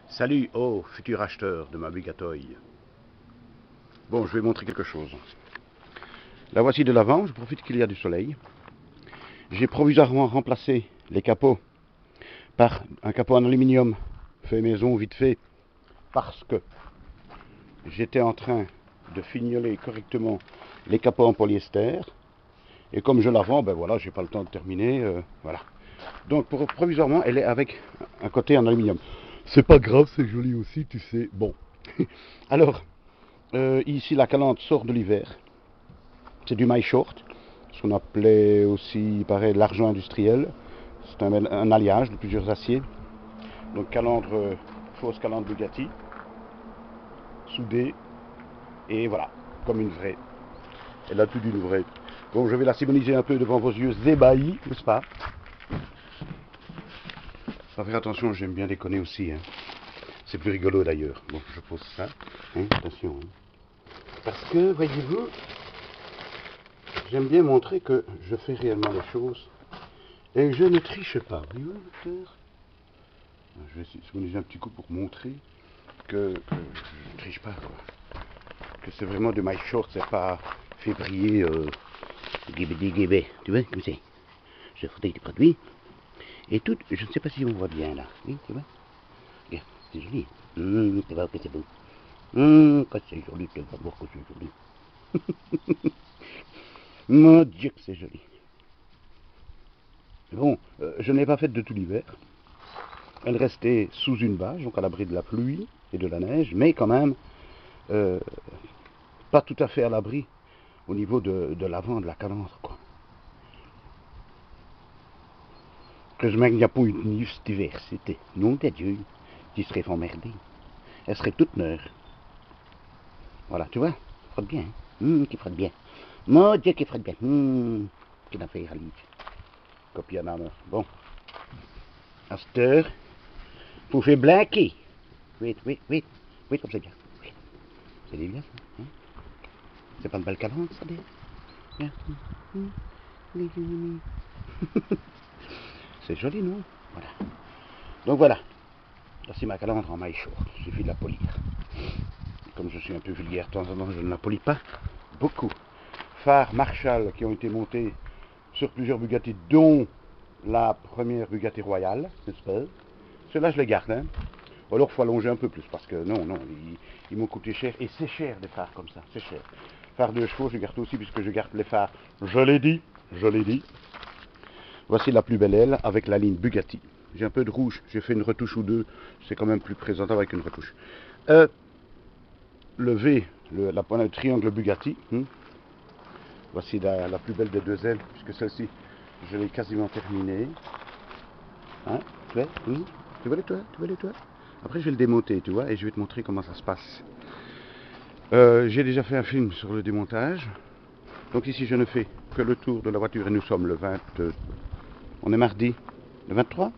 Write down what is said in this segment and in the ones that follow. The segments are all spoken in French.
Salut, oh, futur acheteur de ma Bugatoy. Bon, je vais montrer quelque chose. La voici de l'avant, je profite qu'il y a du soleil. J'ai provisoirement remplacé les capots par un capot en aluminium fait maison vite fait parce que j'étais en train de fignoler correctement les capots en polyester et comme je la vends, ben voilà, j'ai pas le temps de terminer, voilà. Donc provisoirement, elle est avec un côté en aluminium. C'est pas grave, c'est joli aussi, tu sais. Bon. Alors, ici la calandre sort de l'hiver. C'est du My Short, ce qu'on appelait aussi, il paraît, l'argent industriel. C'est un alliage de plusieurs aciers. Donc calandre, fausse calandre Bugatti, soudée, et voilà, comme une vraie. Elle a tout d'une vraie. Bon, je vais la symboliser un peu devant vos yeux ébahis, n'est-ce pas? Faut faire attention, j'aime bien déconner aussi. Hein. C'est plus rigolo d'ailleurs. Bon, je pose ça. Hein, attention. Hein. Parce que, voyez-vous, j'aime bien montrer que je fais réellement les choses. Et je ne triche pas. Voyez-vous, docteur? Je vais symboliser un petit coup pour montrer que je ne triche pas, quoi. Que c'est vraiment de My Short, c'est pas février, guébé. Tu vois, comme c'est. Je faudrait des produits. Et tout, je ne sais pas si on voit bien là. Oui, tu vois? Regarde, c'est joli. Tu vois que c'est beau. Que c'est joli, tu vas voir que c'est joli. Mon Dieu que c'est joli. Bon, je ne l'ai pas faite de tout l'hiver. Elle restait sous une bâche, donc à l'abri de la pluie et de la neige, mais quand même pas tout à fait à l'abri au niveau de l'avant de la calandre, quoi. Que je m'en n'y a pas eu de nuit cet hiver, c'était. Non de Dieu, qui serait emmerdé. Elle serait toute neuve. Voilà, tu vois, frotte bien. Qui frotte bien. Mon Dieu, qui frotte bien. Qui n'a fait rallye. Copie à main. Bon. À cette heure, faut faire blanquer. Oui, comme c'est bien. Oui. C'est bien ça. Hein? C'est pas une belle calandre, ça, bien. C'est joli, non? Voilà. Donc voilà. Voici ma calandre en My Short. Il suffit de la polir. Comme je suis un peu vulgaire de temps en temps, je ne la polis pas beaucoup. Phares Marshall qui ont été montés sur plusieurs Bugatti, dont la première Bugatti Royale, n'est-ce pas? Ceux-là, je les garde. Hein. Ou alors, il faut allonger un peu plus, parce que non, ils m'ont coûté cher. Et c'est cher, des phares comme ça, c'est cher. Phares de chevaux, je garde aussi, puisque je garde les phares. Je l'ai dit. Voici la plus belle aile, avec la ligne Bugatti. J'ai un peu de rouge, j'ai fait une retouche ou deux. C'est quand même plus présentable avec une retouche. Le V, la pointe de triangle Bugatti. Voici la plus belle des deux ailes, puisque celle-ci, je l'ai quasiment terminée. Hein, tu vois, tu vois les toits? Après, je vais le démonter, tu vois, et je vais te montrer comment ça se passe. J'ai déjà fait un film sur le démontage. Donc ici, je ne fais que le tour de la voiture, et nous sommes le 20... on est mardi, le 23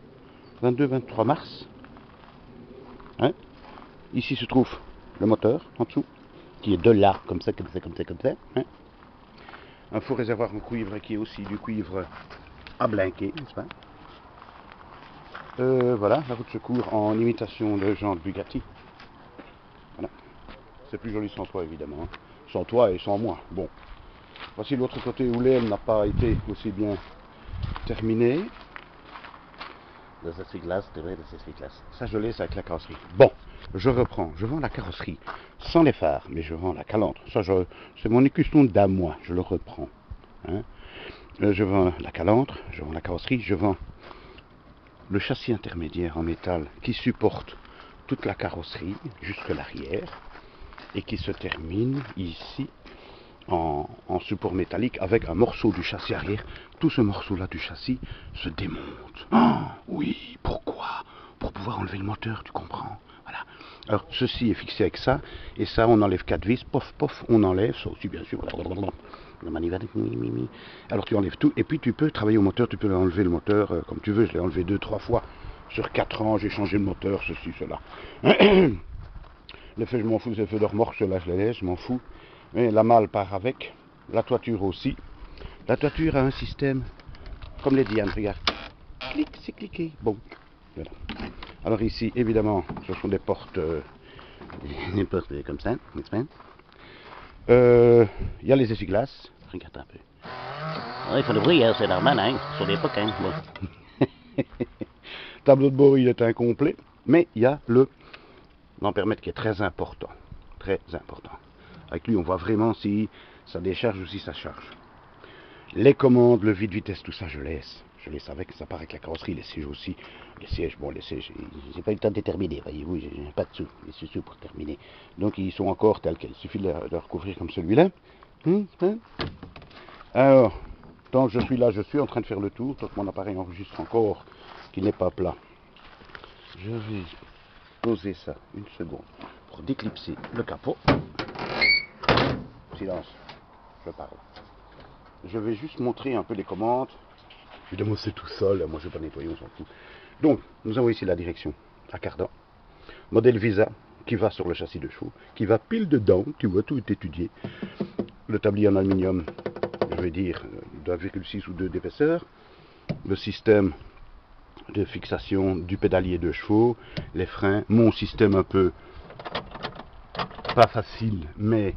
22-23 mars. Hein, ici se trouve le moteur, en dessous, qui est de là, comme ça. Hein. Un faux réservoir en cuivre qui est aussi du cuivre à blinquer, n'est-ce pas? Voilà, la roue de secours en imitation de Jean de Bugatti. Voilà. C'est plus joli sans toi, évidemment. Hein. Sans toi et sans moi. Bon. Voici l'autre côté où l'aile n'a pas été aussi bien terminée. Les essuie-glaces, c'est vrai, les essuie-glaces. Ça, je laisse avec la carrosserie. Bon, je reprends. Je vends la carrosserie sans les phares, mais je vends la calandre. Ça, c'est mon écusson d'âme, moi. Je le reprends. Hein. Je vends la calandre, je vends la carrosserie, je vends le châssis intermédiaire en métal qui supporte toute la carrosserie jusque l'arrière et qui se termine ici en support métallique avec un morceau du châssis arrière. Tout ce morceau-là du châssis se démonte. Oh, oui, pourquoi? Pour pouvoir enlever le moteur, tu comprends? Voilà. Alors, ceci est fixé avec ça, et ça, on enlève 4 vis, pof, on enlève, ça aussi, bien sûr. La manivelle, alors tu enlèves tout, et puis tu peux travailler au moteur, tu peux enlever le moteur comme tu veux. Je l'ai enlevé 2-3 fois sur 4 ans, j'ai changé le moteur, ceci, cela. Les feux, je m'en fous, les feux de remorque, ceux-là, je les laisse, je m'en fous. Mais la malle part avec, la toiture aussi. La toiture a un système, comme les Diane, regarde. Clic, c'est cliqué. Bon, voilà. Alors ici, évidemment, ce sont des portes, des portes comme ça, n'est-ce pas? Il y a les essuie-glaces. Regarde un peu. Ouais, il faut le bruit, hein, c'est normal, hein. Sur l'époque, hein. Bon. Tableau de bord, il est incomplet, mais il y a le l'ampèremètre qui est très important. Très important. Avec lui, on voit vraiment si ça décharge ou si ça charge. Les commandes, le vide-vitesse, tout ça, je laisse. Je laisse avec, ça part avec la carrosserie, les sièges aussi. Les sièges, bon, les sièges, j'ai pas eu le temps de déterminer, voyez-vous, j'ai pas de sous, les sous pour terminer. Donc ils sont encore tels quels, il suffit de les recouvrir comme celui-là. Alors, tant que je suis là, je suis en train de faire le tour, tant que mon appareil enregistre encore, qu'il n'est pas plat. Je vais poser ça une seconde pour déclipser le capot. Silence, je parle. Je vais juste montrer un peu les commandes. Évidemment, c'est tout seul, moi je ne vais pas nettoyer, on s'en fout. Donc, nous avons ici la direction à cardan. Modèle Visa qui va sur le châssis de chevaux, qui va pile dedans, tu vois, tout est étudié. Le tablier en aluminium, je vais dire, d'1,6 ou 2 d'épaisseur. Le système de fixation du pédalier de chevaux, les freins, mon système un peu pas facile, mais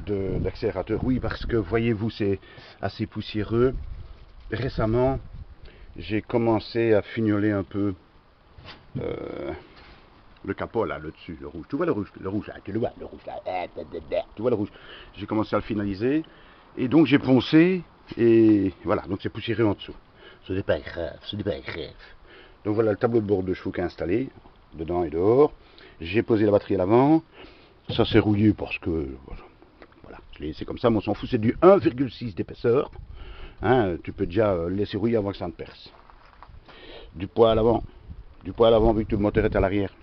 d'accélérateur, oui, parce que voyez-vous, c'est assez poussiéreux. Récemment, j'ai commencé à fignoler un peu le capot là, le dessus, le rouge. Tu vois le rouge là, tu le vois, le rouge là, tu vois le rouge. J'ai commencé à le finaliser, et donc j'ai poncé, et voilà, donc c'est poussiéreux en dessous. Ce n'est pas grave, ce n'est pas grave. Donc voilà le tableau de bord de chevaux qui est installé, dedans et dehors. J'ai posé la batterie à l'avant. Ça s'est rouillé parce que, voilà, je l'ai laissé comme ça, mais on s'en fout, c'est du 1,6 d'épaisseur. Hein, tu peux déjà laisser rouiller avant que ça ne perce. Du poids à l'avant. Du poids à l'avant vu que le moteur est à l'arrière.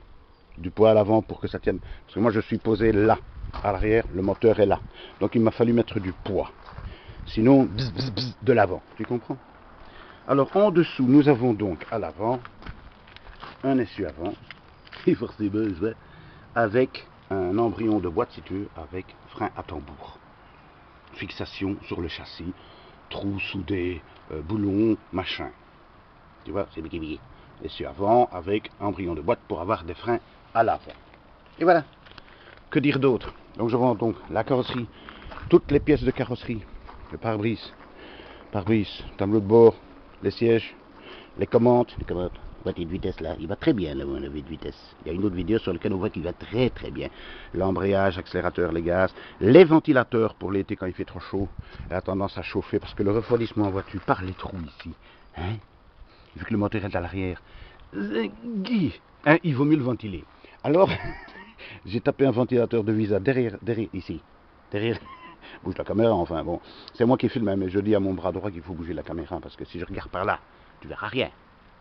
Du poids à l'avant pour que ça tienne. Parce que moi je suis posé là, à l'arrière, le moteur est là. Donc il m'a fallu mettre du poids. Sinon, bzz, bzz, bzz, de l'avant. Tu comprends? Alors en dessous, nous avons donc à l'avant un essuie-avant. Et forcément, avec un embryon de boîte, si tu veux, avec frein à tambour. Fixation sur le châssis, trou soudé, boulon, machin. Tu vois, c'est biki. Essuie-avant avec embryon de boîte pour avoir des freins à l'avant. Et voilà. Que dire d'autre? Donc je vends donc la carrosserie, toutes les pièces de carrosserie, le pare-brise, tableau de bord, les sièges, les commandes. Voiture de vitesse là, il va très bien là, mon avis de vitesse. Il y a une autre vidéo sur laquelle on voit qu'il va très très bien. L'embrayage, accélérateur, les gaz, les ventilateurs pour l'été quand il fait trop chaud. Elle a tendance à chauffer parce que le refroidissement en voiture par les trous ici, hein, vu que le moteur est à l'arrière, hein, il vaut mieux le ventiler. Alors, j'ai tapé un ventilateur de Visa derrière ici, derrière. Bouge la caméra, enfin bon, c'est moi qui filme, mais je dis à mon bras droit qu'il faut bouger la caméra parce que si je regarde par là, tu verras rien.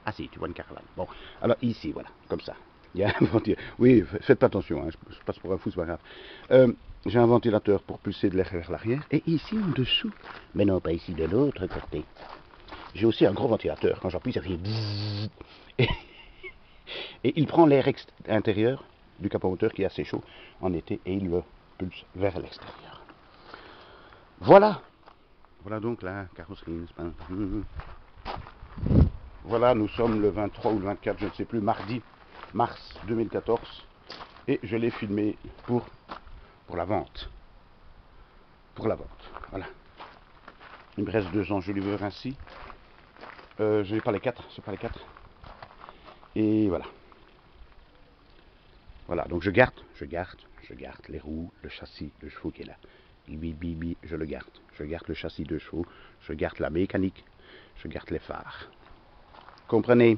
Ah si, tu vois une caravane. Bon, alors ici, voilà, comme ça. Il y a un ventilateur. Oui, faites pas attention, hein, je passe pour un fou, c'est pas grave. J'ai un ventilateur pour pulser de l'air vers l'arrière. Et ici, en dessous, mais non, pas ici, de l'autre côté. J'ai aussi un gros ventilateur. Quand j'appuie, ça fait bzzz. Et il prend l'air intérieur du capot moteur qui est assez chaud en été et il le pulse vers l'extérieur. Voilà. Voilà donc la carrosserie, n'est-ce pas? Voilà, nous sommes le 23 ou le 24, je ne sais plus, mardi, mars 2014. Et je l'ai filmé pour la vente. Pour la vente, voilà. Il me reste 2 ans, je lui veux ainsi. Je n'ai pas les 4, c'est pas les 4. Et voilà. Voilà, donc je garde les roues, le châssis de chevaux qui est là. Je le garde. Je garde le châssis de chevaux, je garde la mécanique, je garde les phares. Comprenez?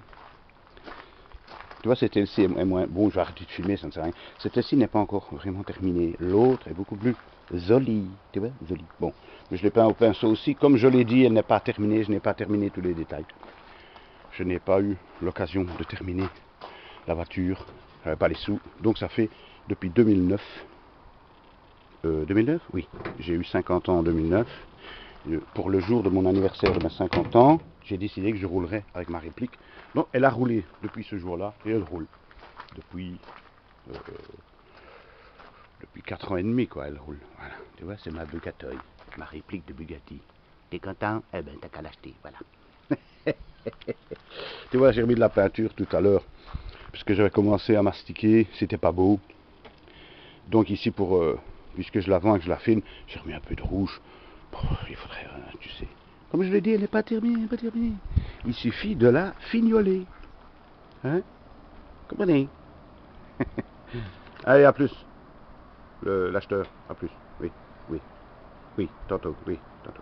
Tu vois, cette ci est moins... Bon, je vais arrêter de filmer, ça ne sert à rien. Cette ci n'est pas encore vraiment terminée. L'autre est beaucoup plus jolie. Tu vois, jolie. Bon, mais je l'ai peint au pinceau aussi. Comme je l'ai dit, elle n'est pas terminée. Je n'ai pas terminé tous les détails. Je n'ai pas eu l'occasion de terminer la voiture. Pas les sous. Donc ça fait depuis 2009. 2009? Oui. J'ai eu 50 ans en 2009. Pour le jour de mon anniversaire de mes 50 ans, j'ai décidé que je roulerais avec ma réplique. Donc elle a roulé depuis ce jour-là et elle roule depuis 4 ans et demi, quoi, elle roule. Voilà. Tu vois, c'est ma Bugatti, ma réplique de Bugatti. T'es content? Eh ben, t'as qu'à l'acheter, voilà. Tu vois, j'ai remis de la peinture tout à l'heure puisque j'avais commencé à mastiquer, c'était pas beau. Donc ici, puisque je la vends et que je la filme, j'ai remis un peu de rouge. Bon, il faudrait, tu sais. Comme je l'ai dit, elle n'est pas terminée, elle n'est pas terminée. Il suffit de la fignoler. Hein? Comprenez? Allez, à plus. L'acheteur, à plus. Oui, oui, oui, tantôt, oui, tantôt.